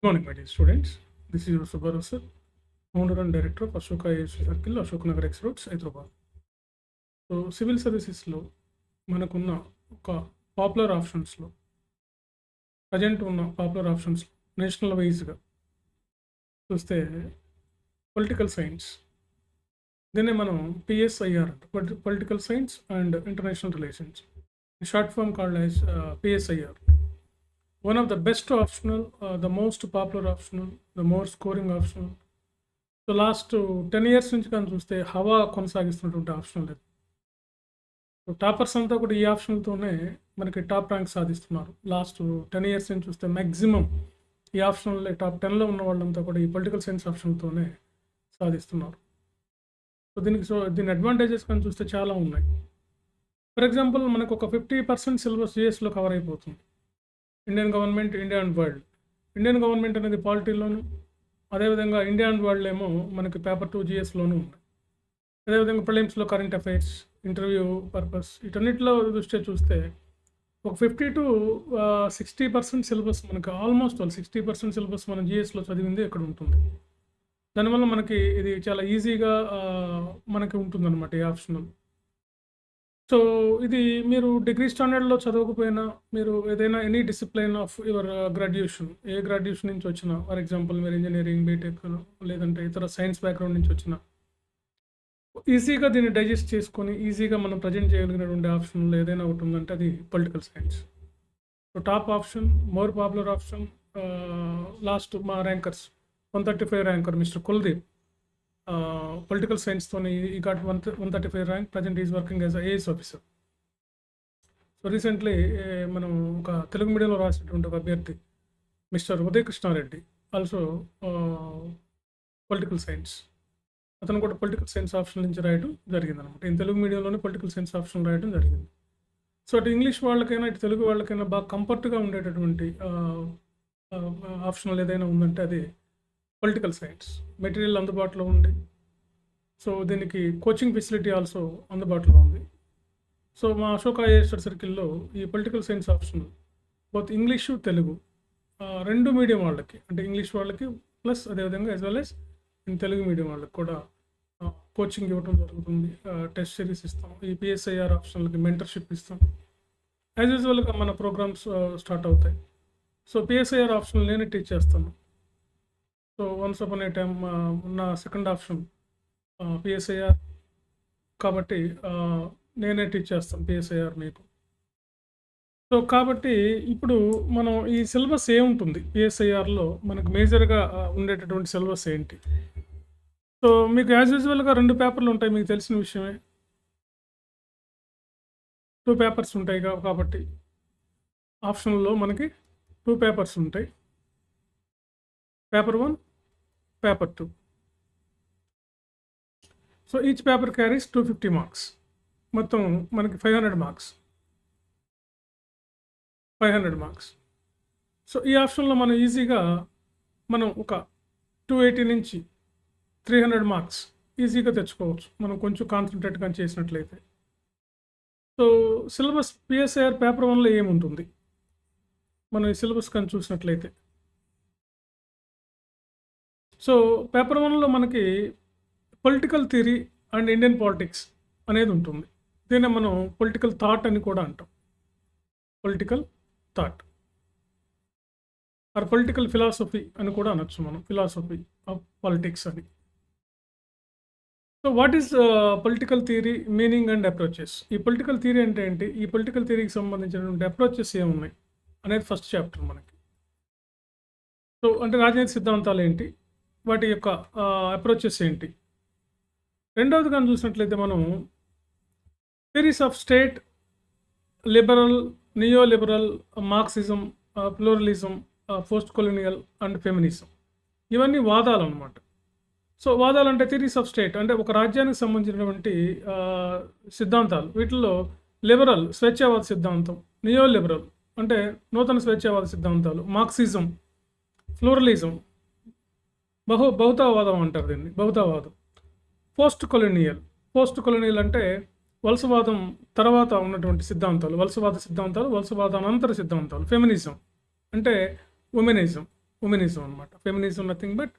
Good morning, my dear students. This is your Subharu sir, founder and director of Ashoka ASU Circle, Ashok Nagar X Roads, Hyderabad. So civil సర్వీసెస్లో మనకున్న ఒక popular ఆప్షన్స్లో present ఉన్న popular options national వైజ్గా చూస్తే political science, దీన్నే మనం PSIR అంటే political science and international relations, short form called as PSIR. One of the best optional, the most popular optional, the more scoring optional. So last 10 years నుంచి కానీ చూస్తే హవా కొనసాగిస్తున్నటువంటి option లేదు. సో టాపర్స్ అంతా కూడా ఈ ఆప్షన్తోనే మనకి టాప్ ర్యాంక్ సాధిస్తున్నారు. లాస్ట్ 10 years నుంచి చూస్తే మ్యాక్సిమం ఈ ఆప్షన్లో టాప్ 10లో ఉన్న వాళ్ళంతా కూడా ఈ పొలిటికల్ సైన్స్ ఆప్షన్తోనే సాధిస్తున్నారు. దీని అడ్వాంటేజెస్ కానీ చూస్తే చాలా ఉన్నాయి. ఫర్ ఎగ్జాంపుల్ మనకు ఒక 50% సిలబస్ జిఎస్లో కవర్ అయిపోతుంది. Indian government, India and world. Indian government అనేది పాలిటీలోను, అదేవిధంగా ఇండియా అండ్ వరల్డ్ ఏమో మనకి పేపర్ 2 జిఎస్లోనూ ఉన్నాయి. అదేవిధంగా ప్రిలిమ్స్లో కరెంట్ అఫైర్స్, ఇంటర్వ్యూ పర్పస్, వీటన్నిటిలో దృష్ట్యా చూస్తే ఒక 50 to 60% సిలబస్ మనకి ఆల్మోస్ట్ 60% సిలబస్ మనం జిఎస్లో చదివింది ఇక్కడ ఉంటుంది. దానివల్ల మనకి ఇది చాలా ఈజీగా మనకి ఉంటుందన్నమాట ఈ ఆప్షనల్. సో ఇది మీరు డిగ్రీ స్టాండర్డ్లో చదవకపోయినా, మీరు ఏదైనా any discipline of your graduation, A graduation నుంచి వచ్చినా, ఫర్ ఎగ్జాంపుల్ మీరు ఇంజనీరింగ్, బీటెక్ లేదంటే ఇతర సైన్స్ బ్యాక్గ్రౌండ్ నుంచి వచ్చినా, ఈజీగా దీన్ని డైజెస్ట్ చేసుకొని ఈజీగా మనం ప్రజెంట్ చేయగలిగినటువంటి ఆప్షన్లో ఏదైనా ఒకటి ఉందంటే అది political science. So top option, more popular option. Last మా rankers 135 ranker mister Kuldeep, political సైన్స్తోని ఈ got 135 rank. Present is working as IAS officer. So recently మనం ఒక తెలుగు మీడియంలో రాసినటువంటి ఒక అభ్యర్థి mister Uday Krishna Reddy, also political science. అతను కూడా పొలిటికల్ సైన్స్ ఆప్షన్ నుంచి రాయడం జరిగింది అనమాట. ఈ తెలుగు మీడియంలోనే పొలిటికల్ సైన్స్ ఆప్షన్ రాయడం జరిగింది. సో అటు ఇంగ్లీష్ వాళ్ళకైనా ఇటు తెలుగు వాళ్ళకైనా బాగా కంఫర్ట్గా ఉండేటటువంటి ఆప్షనల్ ఏదైనా ఉందంటే అది పొలిటికల్ సైన్స్. మెటీరియల్ అందుబాటులో ఉంది. సో దీనికి కోచింగ్ ఫెసిలిటీ ఆల్సో అందుబాటులో ఉంది. సో మా అశోక ఐఏఎస్ సర్కిల్లో ఈ political science option both English, Telugu రెండు మీడియం వాళ్ళకి, అంటే ఇంగ్లీష్ వాళ్ళకి ప్లస్ అదేవిధంగా as well as Telugu medium వాళ్ళకి కూడా కోచింగ్ ఇవ్వడం జరుగుతుంది. టెస్ట్ సిరీస్ ఇస్తాం. ఈ పిఎస్ఐఆర్ ఆప్షన్లకి మెంటర్షిప్ ఇస్తాం. యాజ్ యూజువల్గా మన ప్రోగ్రామ్స్ స్టార్ట్ అవుతాయి. సో పిఎస్ఐఆర్ ఆప్షన్ నేనే టీచ్ చేస్తాను. సో వన్స్ అపాన్ ఏ టైమ్ నా సెకండ్ ఆప్షన్ పిఎస్ఐఆర్ కాబట్టి నేనే టీచ్ చేస్తాను పిఎస్ఐఆర్ మీకు. సో కాబట్టి ఇప్పుడు మనం ఈ సిలబస్ ఏముంటుంది పిఎస్ఐఆర్లో, మనకు మేజర్గా ఉండేటటువంటి సిలబస్ ఏంటి? సో మీకు యాజ్ యూజువల్గా 2 పేపర్లు ఉంటాయి, మీకు తెలిసిన విషయమే. 2 పేపర్స్ ఉంటాయి కాబట్టి ఆప్షన్లో మనకి 2 పేపర్స్ ఉంటాయి. Paper 1, paper 2. So each paper carries 250 marks. మొత్తం మనకి 500 మార్క్స్. 500 మార్క్స్. సో ఈ ఆప్షన్లో మనం ఈజీగా మనం ఒక 280 నుంచి 300 మార్క్స్ ఈజీగా తెచ్చుకోవచ్చు, మనం కొంచెం కాన్సన్ట్రేట్గా చేసినట్లయితే. సో సిలబస్ పిఎస్ఐఆర్ పేపర్ 1లో ఏముంటుంది మనం ఈ సిలబస్ కానీ చూసినట్లయితే, సో పేపర్ 1లో మనకి political theory and Indian politics అనేది ఉంటుంది. దీన్ని మనం పొలిటికల్ థాట్ అని కూడా అంటాం. Political thought or political philosophy అని కూడా అనొచ్చు మనం, ఫిలాసఫీ ఆఫ్ పాలిటిక్స్ అని. So what is political theory, meaning and approaches? ఈ పొలిటికల్ థియరీ అంటే ఏంటి, ఈ పొలిటికల్ థియరీకి సంబంధించినటువంటి అప్రోచెస్ ఏమున్నాయి అనేది ఫస్ట్ చాప్టర్ మనకి. సో అంటే రాజనీతి సిద్ధాంతాలు ఏంటి, వాటి యొక్క అప్రోచెస్ ఏంటి. రెండవది కానీ చూసినట్లయితే మనం theories of state, liberal, neo liberal, Marxism, pluralism, post colonial and feminism, ఇవన్నీ వాదాలు అన్నమాట. సో వాదాలు అంటే థియరీస్ ఆఫ్ స్టేట్ అంటే ఒక రాజ్యానికి సంబంధించినటువంటి సిద్ధాంతాలు. వీటిల్లో లిబరల్ స్వేచ్ఛావాద సిద్ధాంతం, నియో లిబరల్ అంటే నూతన స్వేచ్ఛావాద సిద్ధాంతాలు, మార్క్సిజం, ప్లూరలిజం బహుతావాదం అంటారు దీన్ని, బహుతావాదం. పోస్ట్ కొలోనియల్ అంటే వలసవాదం తర్వాత ఉన్నటువంటి సిద్ధాంతాలు, వలసవాద సిద్ధాంతాలు, వలసవాదానంతర సిద్ధాంతాలు. ఫెమినిజం అంటే ఉమెనిజం, ఉమెనిజం అనమాట. ఫెమినిజం నథింగ్ బట్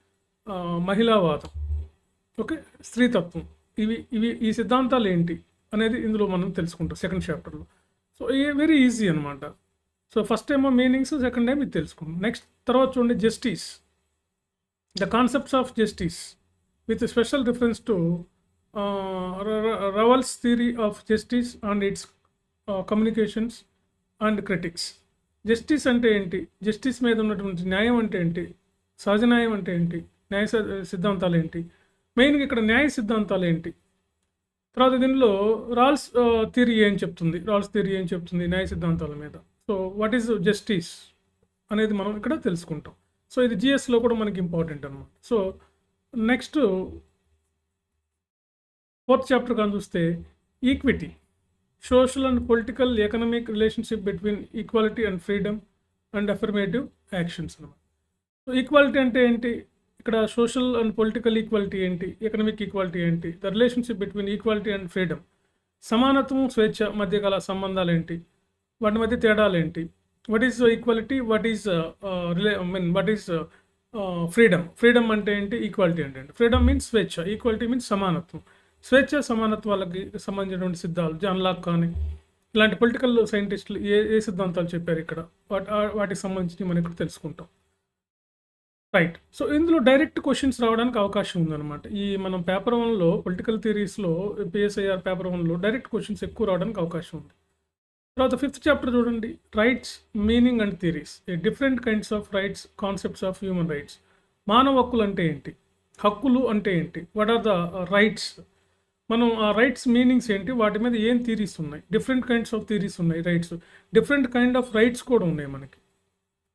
మహిళావాదం, ఓకే, స్త్రీతత్వం. ఇవి ఈ సిద్ధాంతాలు ఏంటి అనేది ఇందులో మనం తెలుసుకుంటాం సెకండ్ చాప్టర్లో. సో వెరీ ఈజీ అనమాట. సో ఫస్ట్ ఏమో మీనింగ్స్, సెకండ్ టైం ఇది తెలుసుకుంటాం. నెక్స్ట్ తర్వాత చూడండి justice, the concepts of justice with special reference to Rawls theory of justice and its communications and critics. Justice అంటే ఏంటి, జస్టిస్ మీద ఉన్నటువంటి న్యాయం అంటే ఏంటి, సహజ న్యాయం అంటే ఏంటి, న్యాయ సిద్ధాంతాలు ఏంటి, మెయిన్గా ఇక్కడ న్యాయ సిద్ధాంతాలు ఏంటి, తర్వాత దీనిలో రాల్స్ థియరీ ఏం చెప్తుంది న్యాయ సిద్ధాంతాల మీద. సో వాట్ ఈజ్ జస్టిస్ అనేది మనం ఇక్కడ తెలుసుకుంటాం. సో ఇది జిఎస్లో కూడా మనకి ఇంపార్టెంట్ అనమాట. సో నెక్స్ట్ ఫోర్త్ చాప్టర్ కానీ చూస్తే equity, social and political economic relationship between equality and freedom and affirmative actions అనమాట. సో ఈక్వాలిటీ అంటే ఏంటి, ఇక్కడ సోషల్ అండ్ పొలిటికల్ ఈక్వాలిటీ ఏంటి, ఎకనామిక్ ఈక్వాలిటీ ఏంటి, the relationship between equality and freedom, సమానత్వం స్వేచ్ఛ మధ్య గల సంబంధాలు ఏంటి, వాటి మధ్య తేడాలు ఏంటి, what is equality, what is freedom అంటే ఏంటి, ఈక్వాలిటీ అంటే ఏంటి. ఫ్రీడమ్ మీన్స్ స్వేచ్ఛ, ఈక్వాలిటీ మీన్స్ సమానత్వం. స్వేచ్ఛ సమానత్వాలకి సంబంధించినటువంటి సిద్ధాలు జాన్ లాక్ కానీ ఇలాంటి పొలిటికల్ సైంటిస్టులు ఏ సిద్ధాంతాలు చెప్పారు ఇక్కడ, వాటికి సంబంధించి మనం ఇక్కడ తెలుసుకుంటాం. రైట్. సో ఇందులో డైరెక్ట్ క్వశ్చన్స్ రావడానికి అవకాశం ఉందన్నమాట. ఈ మనం పేపర్ 1లో పొలిటికల్ థియరీస్లో పిఎస్ఐఆర్ పేపర్ 1లో డైరెక్ట్ క్వశ్చన్స్ ఎక్కువ రావడానికి అవకాశం ఉంది. తర్వాత ఫిఫ్త్ చాప్టర్ చూడండి, rights, meaning and theories, different kinds of rights, concepts of human rights. మానవ హక్కులు అంటే ఏంటి, హక్కులు అంటే ఏంటి, వాట్ ఆర్ ద రైట్స్, మనం ఆ రైట్స్ మీనింగ్స్ ఏంటి, వాటి మీద ఏం థియరీస్ ఉన్నాయి, డిఫరెంట్ కైండ్స్ ఆఫ్ థియరీస్ ఉన్నాయి, rights, different kind of rights కూడా ఉన్నాయి మనకి.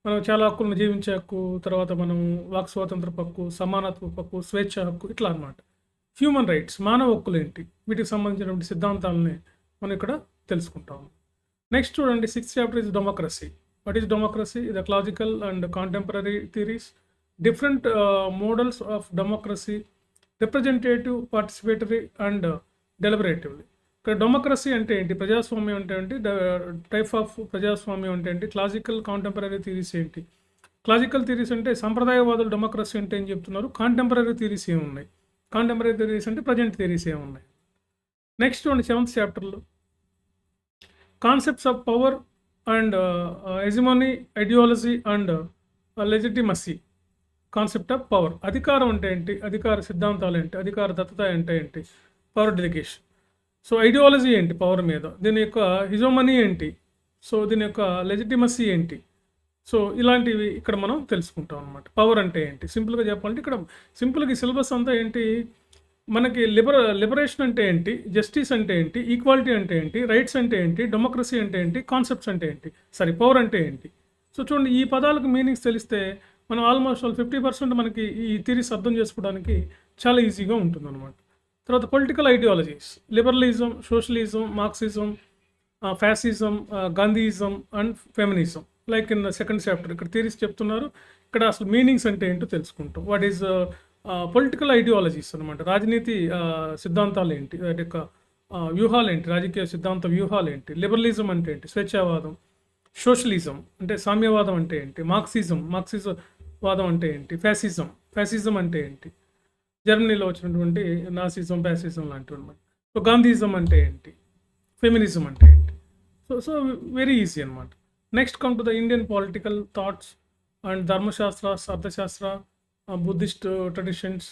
మనం చాలా హక్కులను జీవించే హక్కు, తర్వాత మనం వాక్ స్వాతంత్ర హక్కు, సమానత్వ హక్కు, స్వేచ్ఛ హక్కు, ఇట్లా అనమాట. హ్యూమన్ రైట్స్, మానవ హక్కులు ఏంటి, వీటికి సంబంధించినటువంటి సిద్ధాంతాలని మనం ఇక్కడ తెలుసుకుంటాము. నెక్స్ట్ చూడండి, sixth chapter is democracy. What is democracy, the classical and contemporary theories, different models of democracy, representative, participatory and deliberatively. ఇక్కడ డెమోక్రసీ అంటే ఏంటి, ప్రజాస్వామ్యం అంటే ఏంటి, టైప్ ఆఫ్ ప్రజాస్వామ్యం అంటే ఏంటి, క్లాసికల్ కాంటెంపరీ థియరీస్ ఏంటి. క్లాసికల్ థియరీస్ అంటే సంప్రదాయవాదులు డెమోక్రసీ అంటే ఏం చెప్తున్నారు, కాంటెంపరీ థియరీస్ ఏమున్నాయి, కాంటెంపరీ థియరీస్ అంటే ప్రజెంట్ థియరీస్ ఏమున్నాయి. నెక్స్ట్ చూడండి, సెవెంత్ చాప్టర్లో concepts of power and hegemony, ideology and legitimacy. Concept of power, అధికారం అంటే ఏంటి, అధికార సిద్ధాంతాలు ఏంటి, అధికార దత్తత అంటే ఏంటి, పవర్ డెలిగేషన్. సో ఐడియాలజీ ఏంటి పవర్ మీద, దీని యొక్క హిజోమనీ ఏంటి, సో దీని యొక్క లెజిటిమసీ ఏంటి. సో ఇలాంటివి ఇక్కడ మనం తెలుసుకుంటాం అనమాట. పవర్ అంటే ఏంటి, సింపుల్గా చెప్పాలంటే ఇక్కడ సింపుల్గా సిలబస్ అంతా ఏంటి మనకి, లిబరేషన్ అంటే ఏంటి, జస్టిస్ అంటే ఏంటి, ఈక్వాలిటీ అంటే ఏంటి, రైట్స్ అంటే ఏంటి, డెమోక్రసీ అంటే ఏంటి, కాన్సెప్ట్స్ అంటే ఏంటి, పవర్ అంటే ఏంటి. సో చూడండి, ఈ పదాలకు మీనింగ్స్ తెలిస్తే మనం ఆల్మోస్ట్ 50% మనకి ఈ థియరీస్ అర్థం చేసుకోవడానికి చాలా ఈజీగా ఉంటుందన్నమాట. తర్వాత political ideologies, liberalism, socialism, Marxism, fascism, Gandhism and feminism. Like in second chapter ఇక్కడ థియరీస్ చెప్తున్నారు, ఇక్కడ అసలు మీనింగ్స్ అంటే ఏంటో తెలుసుకుంటాం. వాట్ ఈజ్ పొలిటికల్ ఐడియాలజీస్ అనమాట, రాజనీతి సిద్ధాంతాలు ఏంటి, వాటి యొక్క వ్యూహాలు ఏంటి, రాజకీయ సిద్ధాంత వ్యూహాలు ఏంటి. లిబరలిజం అంటే ఏంటి, స్వేచ్ఛావాదం. సోషలిజం అంటే సామ్యవాదం అంటే ఏంటి, మార్క్సిజం అంటే ఏంటి, ఫ్యాసిజం అంటే ఏంటి, జర్మనీలో వచ్చినటువంటి నాసిజం, ఫ్యాసిజం లాంటివి అనమాట. సో గాంధీయిజం అంటే ఏంటి, ఫెమినిజం అంటే ఏంటి. సో వెరీ ఈజీ అనమాట. Next come to the Indian political thoughts and Dharmashastra, Arthashastra, Buddhist traditions,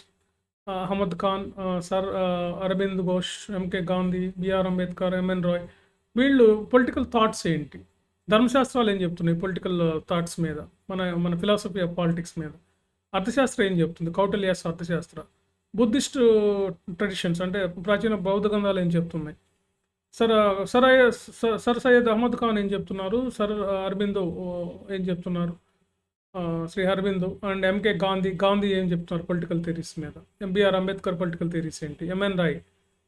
Ahmad Khan, sir Aurobindo Ghosh, MK Gandhi, BR Ambedkar, MN Roy. వీళ్ళు పొలిటికల్ థాట్స్ ఏంటి, ధర్మశాస్త్రాలు ఏం చెప్తున్నాయి పొలిటికల్ థాట్స్ మీద, మన ఫిలాసఫీ ఆఫ్ పాలిటిక్స్ మీద. అర్థశాస్త్రం ఏం చెప్తుంది, కౌటిల్యాస్ అర్థశాస్త్ర. బుద్ధిస్ట్ ట్రెడిషన్స్ అంటే ప్రాచీన బౌద్ధ గ్రంథాలు ఏం చెప్తున్నాయి. సర్ సయ్యద్ అహ్మద్ ఖాన్ ఏం చెప్తున్నారు, సర్ అరబిందో ఏం చెప్తున్నారు, శ్రీ అరబిందో అండ్ ఎంకే గాంధీ ఏం చెప్తున్నారు పొలిటికల్ థియరీస్ మీద. బిఆర్ అంబేద్కర్ పొలిటికల్ థియరీస్ ఏంటి, ఎంఎన్ రాయ్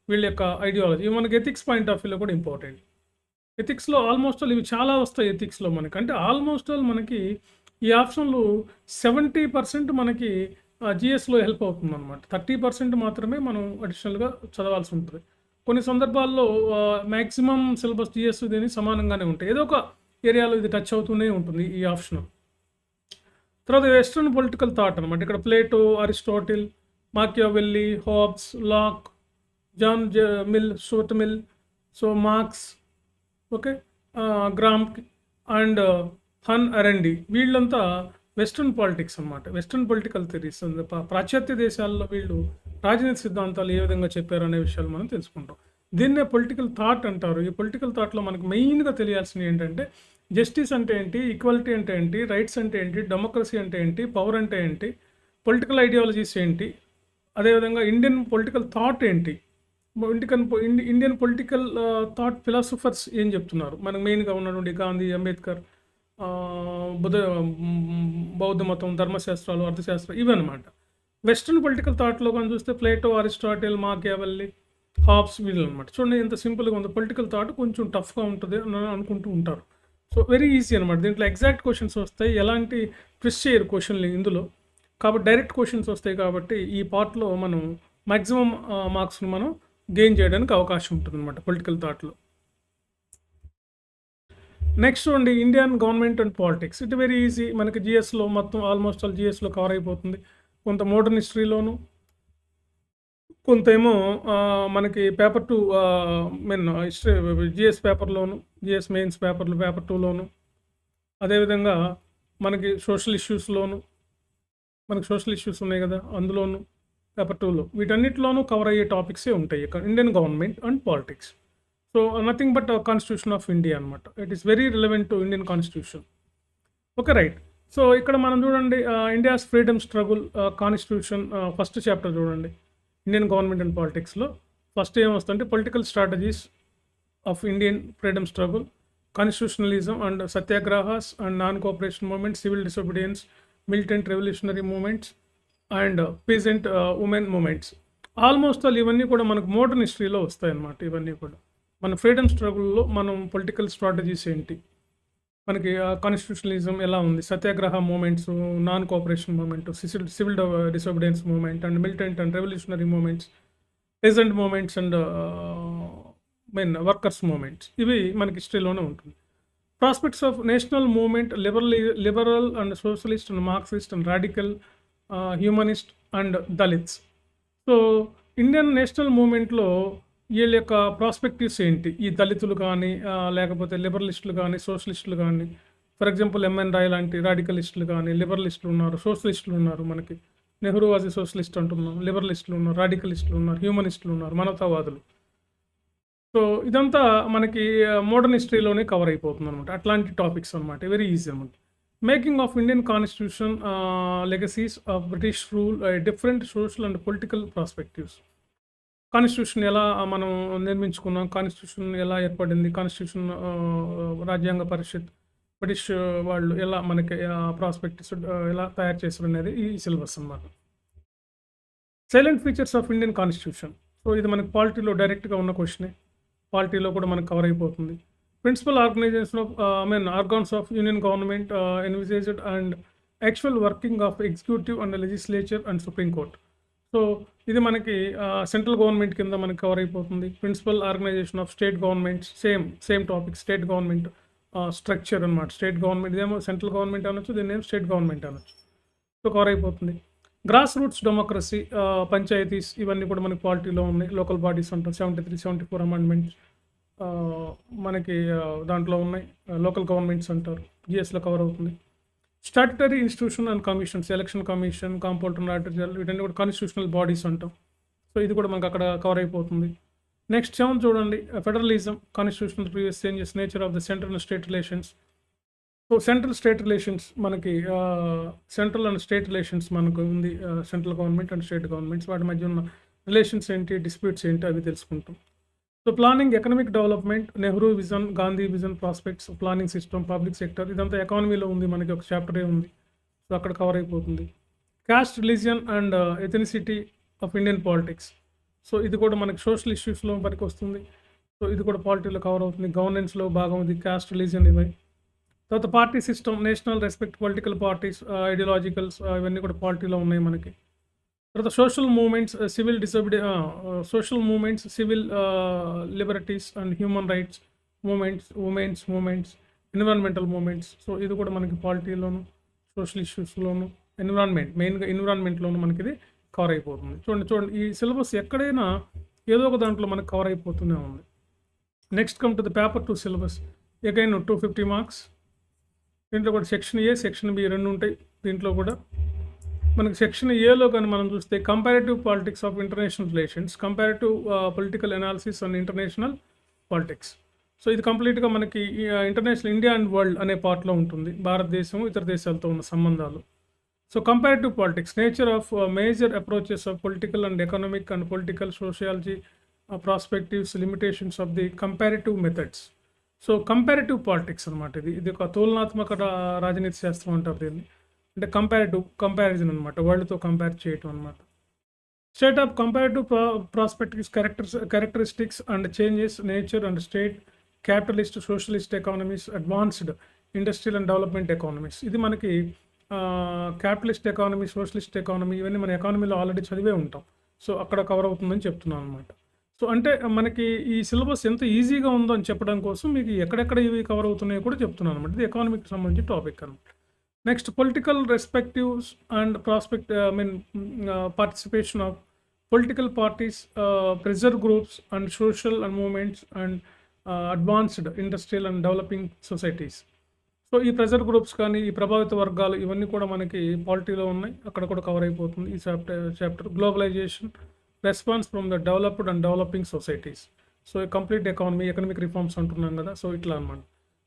వీళ్ళ యొక్క ఐడియాలజీ. ఇవి మనకి ఎథిక్స్ పాయింట్ ఆఫ్ వ్యూలో కూడా ఇంపార్టెంట్. ఎథిక్స్లో ఆల్మోస్ట్ ఆల్ ఇవి చాలా వస్తాయి ఎథిక్స్లో మనకి. అంటే ఆల్మోస్ట్ ఆల్ మనకి ఈ ఆప్షన్లు 70% మనకి జిఎస్లో హెల్ప్ అవుతుంది అనమాట. 30% మాత్రమే మనం అడిషనల్గా చదవాల్సి ఉంటుంది. కొన్ని సందర్భాల్లో మ్యాక్సిమం సిలబస్ జిఎస్ దీన్ని సమానంగానే ఉంటాయి, ఏదో ఒక ఏరియాలో ఇది టచ్ అవుతూనే ఉంటుంది ఈ ఆప్షన్. తర్వాత వెస్ట్రన్ పొలిటికల్ థాట్ అనమాట. ఇక్కడ Plato, Aristotle, Machiavelli, Hobbes, Locke, John Mill, Stuart Mill, so Marx, okay, Gramsci and Hannah Arendt, వీళ్ళంతా వెస్ట్రన్ పాలిటిక్స్ అనమాట. వెస్ట్రన్ పొలిటికల్ థియరీస్, పాశ్చాత్య దేశాల్లో వీళ్ళు రాజనీతి సిద్ధాంతాలు ఏ విధంగా చెప్పారు అనే విషయాలు మనం తెలుసుకుంటాం. దీన్నే పొలిటికల్ థాట్ అంటారు. ఈ పొలిటికల్ థాట్లో మనకు మెయిన్గా తెలియాల్సినవి ఏంటంటే జస్టిస్ అంటే ఏంటి, ఈక్వాలిటీ అంటే ఏంటి, రైట్స్ అంటే ఏంటి, డెమోక్రసీ అంటే ఏంటి, పవర్ అంటే ఏంటి, పొలిటికల్ ఐడియాలజీస్ ఏంటి, అదేవిధంగా ఇండియన్ పొలిటికల్ థాట్ ఏంటి, ఇండియన్ పొలిటికల్ థాట్ ఫిలాసఫర్స్ ఏం చెప్తున్నారు, మనకు మెయిన్గా ఉన్నటువంటి గాంధీ, అంబేద్కర్, ఆ, బౌద్ధ మతం, ధర్మశాస్త్రాలు, అర్థశాస్త్రం, ఇవన్నమాట. వెస్ట్రన్ పొలిటికల్ థాట్లో కానీ చూస్తే ప్లేటో, అరిస్టాటిల్, మాకియావెల్లి, హాబ్స్, వీళ్ళు అనమాట. చూడండి ఎంత సింపుల్గా ఉంది. పొలిటికల్ థాట్ కొంచెం టఫ్గా ఉంటుంది అని అనుకుంటూ ఉంటారు. సో వెరీ ఈజీ అనమాట. దీంట్లో ఎగ్జాక్ట్ క్వశ్చన్స్ వస్తాయి, ఎలాంటి ట్విస్ట్ చేయరు క్వశ్చన్లు ఇందులో, కాబట్టి డైరెక్ట్ క్వశ్చన్స్ వస్తాయి. కాబట్టి ఈ పార్ట్లో మనం మ్యాక్సిమం మార్క్స్ని మనం గెయిన్ చేయడానికి అవకాశం ఉంటుంది అనమాట పొలిటికల్ థాట్లో. నెక్స్ట్ చూడండి, Indian government and politics. It very easy, మనకి జిఎస్లో మొత్తం ఆల్మోస్ట్ ఆల్ జిఎస్లో కవర్ అయిపోతుంది. కొంత మోడర్న్ హిస్టరీలోను, కొంత ఏమో మనకి పేపర్ 2 మీన్ హిస్టరీ జిఎస్ పేపర్లోను, జిఎస్ మెయిన్స్ పేపర్ 2లోను, అదేవిధంగా మనకి సోషల్ ఇష్యూస్లోను, మనకి సోషల్ ఇష్యూస్ ఉన్నాయి కదా అందులోను, పేపర్ 2లో, వీటన్నిటిలోనూ కవర్ అయ్యే టాపిక్సే ఉంటాయి ఇక్కడ Indian government and politics. So nothing but constitution of India అనమాట. It is very relevant to Indian constitution. Okay, right. So ఇక్కడ మనం చూడండి, India's freedom struggle constitution first chapter చూడండి. ఇండియన్ గవర్నమెంట్ అండ్ పాలిటిక్స్లో ఫస్ట్ ఏమొస్తుందంటే political strategies of Indian freedom struggle, constitutionalism and satyagrahas and non cooperation movement, civil disobedience, militant revolutionary movements and peasant women movements. Almost all ఇవన్నీ కూడా మనకు modern హిస్టరీలో వస్తాయి అన్నమాట. ఇవన్నీ కూడా మన ఫ్రీడమ్ స్ట్రగుల్లో మనం పొలిటికల్ స్ట్రాటజీస్ ఏంటి, మనకి కాన్స్టిట్యూషనలిజం ఎలా ఉంది, satyagraha movements, non cooperation movement, civil disobedience movement and militant and revolutionary movements, peasant movements and workers movements, ఇవి మనకి హిస్టరీలోనే ఉంటుంది. Prospects of national movement, liberal and socialist and Marxist and radical, humanist and Dalits. So Indian national మూమెంట్లో వీళ్ళ యొక్క perspectives ఏంటి, ఈ దళితులు కానీ లేకపోతే లిబరలిస్టులు కానీ సోషలిస్టులు కానీ, ఫర్ ఎగ్జాంపుల్ ఎంఎన్ రాయ్ లాంటి రాడికలిస్టులు కానీ, లిబరలిస్టులు ఉన్నారు, సోషలిస్టులు ఉన్నారు, మనకి నెహ్రూ వాజ్ సోషలిస్ట్ అంటున్నాం, లిబరలిస్టులు ఉన్నారు, రాడికలిస్టులు ఉన్నారు, హ్యూమనిస్టులు ఉన్నారు, మానవతావాదులు. సో ఇదంతా మనకి మోడర్న్ హిస్టరీలోనే కవర్ అయిపోతుంది అనమాట. అట్లాంటి టాపిక్స్ అనమాట, వెరీ ఈజీ అనమాట. Making of Indian constitution, legacies of British rule, different social and political perspectives. Constitution ఎలా మనం నిర్మించుకున్నాం, కాన్స్టిట్యూషన్ ఎలా ఏర్పడింది, కాన్స్టిట్యూషన్ రాజ్యాంగ పరిషత్, బ్రిటిష్ వాళ్ళు ఎలా మనకి ప్రాస్పెక్టివ్స్ ఎలా తయారు చేశారు అనేది ఈ సిలబస్ అన్నమాట. Silent features of Indian constitution. So ఇది మనకి పాలిటీలో డైరెక్ట్గా ఉన్న క్వశ్చనే, పాలిటీలో కూడా మనకు కవర్ అయిపోతుంది. Principal organisation of organs of union government envisaged and actual working of executive and legislature and supreme court. So ఇది మనకి సెంట్రల్ గవర్నమెంట్ కింద మనకి కవర్ అయిపోతుంది. Principal organisation of state government, same topic, state government structure అనమాట. State government ఇదేమో central government అనొచ్చు, దీన్ని ఏమో స్టేట్ గవర్నమెంట్ అనొచ్చు. సో కవర్ అయిపోతుంది. గ్రాస్ రూట్స్ డెమోక్రసీ, పంచాయతీస్, ఇవన్నీ కూడా మనకి పాలిటీలో ఉన్నాయి. లోకల్ బాడీస్ అంటాం, 73, 74 అమెండ్మెంట్స్ మనకి దాంట్లో ఉన్నాయి. లోకల్ గవర్నమెంట్స్ అంటారు, జిఎస్లో కవర్ అవుతుంది. Statutory institution and commissions, election commission, compounder article, వీటన్ని కూడా కాన్స్టిట్యూషనల్ బాడీస్ అంటాం. సో ఇది కూడా మనకు అక్కడ కవర్ అయిపోతుంది. నెక్స్ట్ 7 చూడండి, federalism, constitutional previous changes, nature of the central and state relations. So central state relations మనకి సెంట్రల్ అండ్ స్టేట్ రిలేషన్స్ మనకు ఉంది, central government and state governments, వాటి మధ్య ఉన్న రిలేషన్స్ ఏంటి, డిస్ప్యూట్స్ ఏంటి, అవి తెలుసుకుంటాం. So planning, economic development, Nehru vision, Gandhi vision, prospects, planning system, public sector, ఇదంతా ఎకానమీలో ఉంది, మనకి ఒక చాప్టరే ఉంది. సో అక్కడ కవర్ అయిపోతుంది. Cost, religion and ethnicity of Indian politics. So ఇది కూడా మనకి సోషల్ ఇష్యూస్లో మనకి వస్తుంది. సో ఇది కూడా పాలిటీలో కవర్ అవుతుంది. గవర్నెన్స్లో భాగం ఉంది కాస్ట్, రిలీజియన్, ఇవి. తర్వాత party system, national respect, political parties, ideologicals, ఇవన్నీ కూడా పాలిటీలో ఉన్నాయి మనకి. తర్వాత social movements, social movements, civil liberties and human rights movements, women's movements, environmental movements. So ఇది కూడా మనకి పాలిటీలోను సోషల్ ఇష్యూస్లోను, మెయిన్గా ఎన్విరాన్మెంట్లోను మనకి ఇది కవర్ అయిపోతుంది. చూడండి ఈ సిలబస్ ఎక్కడైనా ఏదో ఒక దాంట్లో మనకు కవర్ అయిపోతూనే ఉంది. Next come to the paper 2 syllabus. Again 250 marks. దీంట్లో కూడా సెక్షన్ ఏ, సెక్షన్ బి రెండు ఉంటాయి. దీంట్లో కూడా మనకి సెక్షన్ ఏలో కానీ మనం చూస్తే comparative politics of international relations, comparative political analysis on international politics. So ఇది కంప్లీట్గా మనకి ఇంటర్నేషనల్ ఇండియా అండ్ వరల్డ్ అనే పార్ట్లో ఉంటుంది. భారతదేశం ఇతర దేశాలతో ఉన్న సంబంధాలు. So comparative politics, nature of major approaches of political and economic and political sociology perspectives, limitations of the comparative methods. So comparative politics అనమాట. ఇది ఒక తులనాత్మక రాజనీతి శాస్త్రం అంటారు దీన్ని. అంటే కంపారిజన్ అనమాట, వరల్డ్తో కంపేర్ చేయటం అనమాట. State of comparative perspectives, characteristics and changes, nature and state, capitalist, socialist economies, advanced industrial and development economies. ఇది మనకి క్యాపిటలిస్ట్ ఎకానమీ, సోషలిస్ట్ ఎకానమీ ఇవన్నీ మన ఎకానమీలో ఆల్రెడీ చదివే ఉంటాం. సో అక్కడ కవర్ అవుతుందని చెప్తున్నాను అనమాట. సో అంటే మనకి ఈ సిలబస్ ఎంత ఈజీగా ఉందో అని చెప్పడం కోసం మీకు ఎక్కడెక్కడ ఇవి కవర్ అవుతున్నాయో కూడా చెప్తున్నాను అనమాట. ఇది ఎకానమీకి సంబంధించిన టాపిక్ అనమాట. Next political respectives and participation of political parties, pressure groups and social and movements and advanced industrial and developing societies. So ఈ ప్రెజర్ గ్రూప్స్ కానీ ఈ ప్రభావిత వర్గాలు ఇవన్నీ కూడా మనకి పాలిటీలో ఉన్నాయి, అక్కడ కూడా కవర్ అయిపోతుంది ఈ chapter. Globalization, response from the developed and developing societies. So complete economic reforms అంటున్నాం కదా, సో ఇట్లా అనమాట.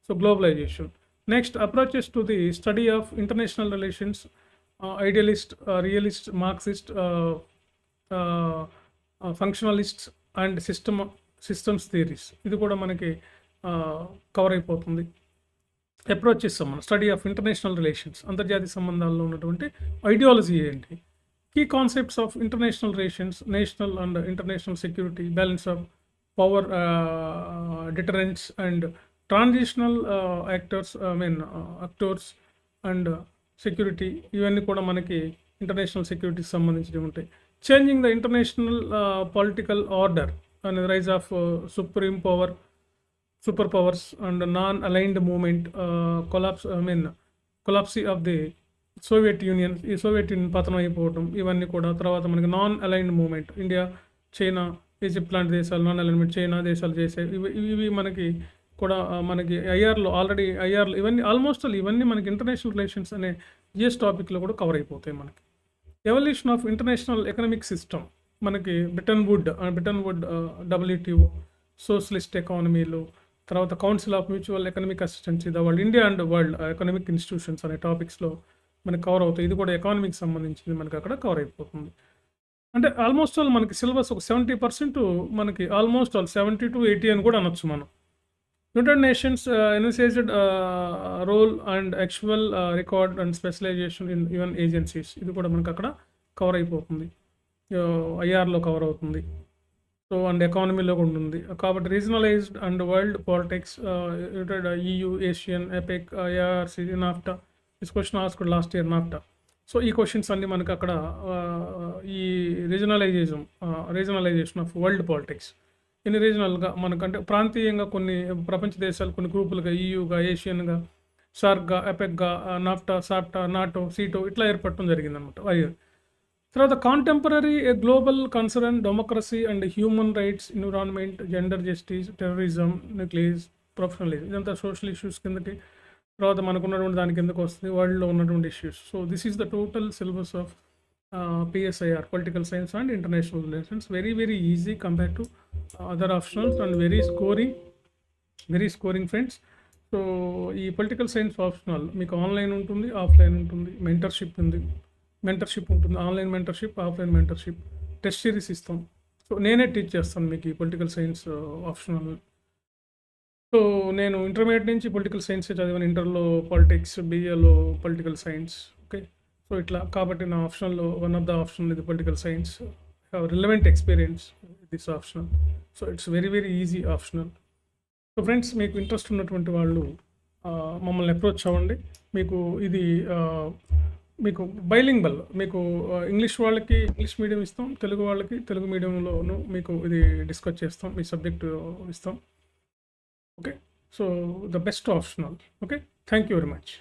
So globalization. Next approaches to the study of international relations, idealist, realist, Marxist, functionalist and systems theories. ఇది కూడా మనకి cover అయిపోతుంది. Approaches మనం study of international relations, అంతర్జాతీయ సంబంధాల్లో ఉన్నటువంటి ఐడియాలజీ ఏంటి, key concepts of international relations, national and international security, balance of power, deterrence and transitional actors and security. ఇవన్నీ కూడా మనకి ఇంటర్నేషనల్ సెక్యూరిటీకి సంబంధించి ఉంటాయి. Changing the international political order and rise of superpowers and non aligned movement, collapse of the Soviet Union, ఈ Soviet Union పతనం అయిపోవడం, ఇవన్నీ కూడా. తర్వాత మనకి non aligned movement, India, China, Egypt లాంటి దేశాలు నాన్ అలైన్మెంట్ చైనా దేశాలు చేసే ఇవి మనకి కూడా మనకి ఐఆర్లో ఇవన్నీ ఆల్మోస్ట్ ఇవన్నీ మనకి ఇంటర్నేషనల్ రిలేషన్స్ అనే జిఎస్ టాపిక్లో కూడా కవర్ అయిపోతాయి మనకి. Evolution of international economic system, మనకి బ్రిటన్ వుడ్ WTO, సోషలిస్ట్ ఎకానమీలు, తర్వాత council of mutual economic assistance, the world, India and world economic institutions అనే టాపిక్స్లో మనకి కవర్ అవుతాయి. ఇది కూడా ఎకానమీకి సంబంధించింది మనకి అక్కడ కవర్ అయిపోతుంది. అంటే ఆల్మోస్ట్ మనకి సిలబస్ ఒక 70% మనకి ఆల్మోస్ట్ 70 to 80 అని కూడా అనొచ్చు మనం. United Nations envisaged role and actual record and specialisation in even agencies. ఇది కూడా మనకు అక్కడ కవర్ అయిపోతుంది, ఐఆర్లో కవర్ అవుతుంది. సో అండ్ ఎకానమీలో కూడా ఉంటుంది కాబట్టి regionalised and world politics, united EU, ASEAN, APEC, IRC, NAFTA. This question asked last year NAFTA. So ఈ క్వశ్చన్స్ అన్నీ మనకు అక్కడ ఈ రీజనలైజేషన్ ఆఫ్ వరల్డ్ పాలిటిక్స్ ఇన్ని రీజనల్గా మనకంటే ప్రాంతీయంగా కొన్ని ప్రపంచ దేశాలు కొన్ని గ్రూపులుగా, EUగా, ఏషియన్గా, సార్క్గా, ఎపెక్గా, నాఫ్టా, సాప్టా, నాటో, సీటో ఇట్లా ఏర్పడటం జరిగిందనమాట. తర్వాత contemporary global concern, democracy and human rights, environment, gender justice, terrorism, nucleus, professionalism, ఇదంతా సోషల్ ఇష్యూస్ కిందకి. తర్వాత మనకు ఉన్నటువంటి దాని కిందకు వస్తుంది వరల్డ్లో ఉన్నటువంటి issues. So this is the total syllabus of PSIR, political science and international relations. Very very easy compare to other optionals and very scoring friends. So ఈ పొలిటికల్ సైన్స్ ఆప్షనల్ మీకు ఆన్లైన్ ఉంటుంది, ఆఫ్లైన్ ఉంటుంది, mentorship ఉంటుంది, online mentorship, offline mentorship, test series ఇస్తాం. So నేనే teach చేస్తాను మీకు ఈ పొలిటికల్ సైన్స్ ఆప్షనల్. సో నేను ఇంటర్మీడియట్ నుంచి పొలిటికల్ సైన్స్ చదివాను, ఇంటర్లో పాలిటిక్స్, BAలో పొలిటికల్ సైన్స్. ఓకే, సో ఇట్లా కాబట్టి నా ఆప్షనల్లో వన్ ఆఫ్ ద ఆప్షన్ ఇది political science. Have relevant experience this optional. So it's very very easy optional. So friends, మీకు ఇంట్రెస్ట్ ఉన్నటువంటి వాళ్ళు మమ్మల్ని అప్రోచ్ అవ్వండి. మీకు ఇది మీకు బైలింగ్వల్, మీకు ఇంగ్లీష్ వాళ్ళకి ఇంగ్లీష్ మీడియం ఇస్తాం, తెలుగు వాళ్ళకి తెలుగు మీడియంలోనూ మీకు ఇది డిస్కస్ చేస్తాం, మీ సబ్జెక్టు ఇస్తాం. Okay, so the best optional. Okay, thank you very much.